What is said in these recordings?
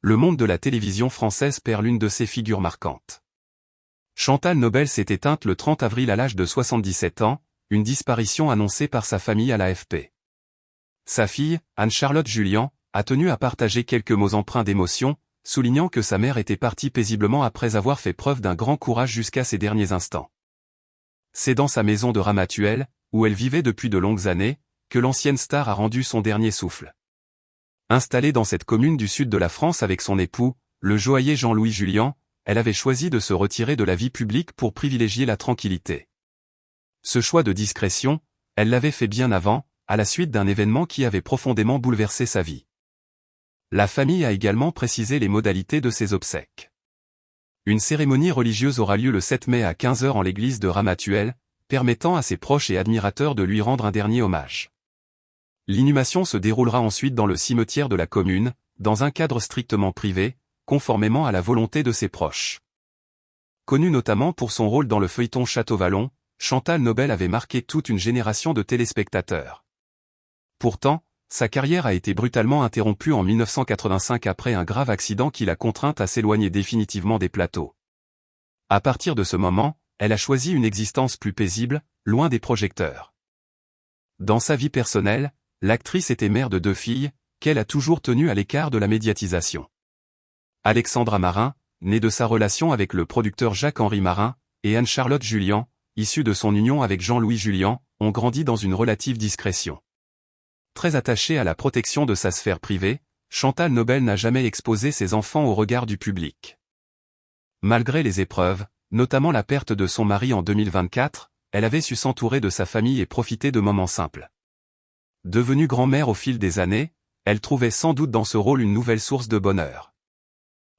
le monde de la télévision française perd l'une de ses figures marquantes. Chantal Nobel s'est éteinte le 30 avril à l'âge de 77 ans, une disparition annoncée par sa famille à l'AFP. Sa fille, Anne-Charlotte Julien, a tenu à partager quelques mots empreints d'émotion, soulignant que sa mère était partie paisiblement après avoir fait preuve d'un grand courage jusqu'à ses derniers instants. C'est dans sa maison de Ramatuelle, où elle vivait depuis de longues années, que l'ancienne star a rendu son dernier souffle. Installée dans cette commune du sud de la France avec son époux, le joaillier Jean-Louis Julien, elle avait choisi de se retirer de la vie publique pour privilégier la tranquillité. Ce choix de discrétion, elle l'avait fait bien avant, à la suite d'un événement qui avait profondément bouleversé sa vie. La famille a également précisé les modalités de ses obsèques. Une cérémonie religieuse aura lieu le 7 mai à 15 h en l'église de Ramatuelle, permettant à ses proches et admirateurs de lui rendre un dernier hommage. L'inhumation se déroulera ensuite dans le cimetière de la commune, dans un cadre strictement privé, conformément à la volonté de ses proches. Connue notamment pour son rôle dans le feuilleton Château-Vallon, Chantal Nobel avait marqué toute une génération de téléspectateurs. Pourtant, sa carrière a été brutalement interrompue en 1985 après un grave accident qui l'a contrainte à s'éloigner définitivement des plateaux. À partir de ce moment, elle a choisi une existence plus paisible, loin des projecteurs. Dans sa vie personnelle, l'actrice était mère de 2 filles, qu'elle a toujours tenues à l'écart de la médiatisation. Alexandra Marin, née de sa relation avec le producteur Jacques-Henri Marin, et Anne-Charlotte Julien, issue de son union avec Jean-Louis Julien, ont grandi dans une relative discrétion. Très attachée à la protection de sa sphère privée, Chantal Nobel n'a jamais exposé ses enfants au regard du public. Malgré les épreuves, notamment la perte de son mari en 2024, elle avait su s'entourer de sa famille et profiter de moments simples. Devenue grand-mère au fil des années, elle trouvait sans doute dans ce rôle une nouvelle source de bonheur.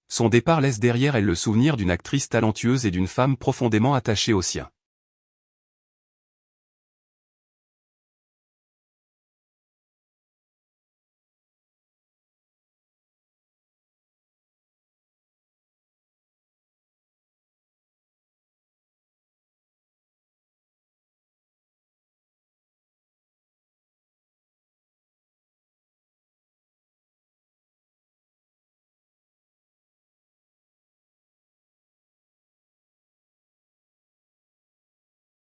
Son départ laisse derrière elle le souvenir d'une actrice talentueuse et d'une femme profondément attachée aux siens.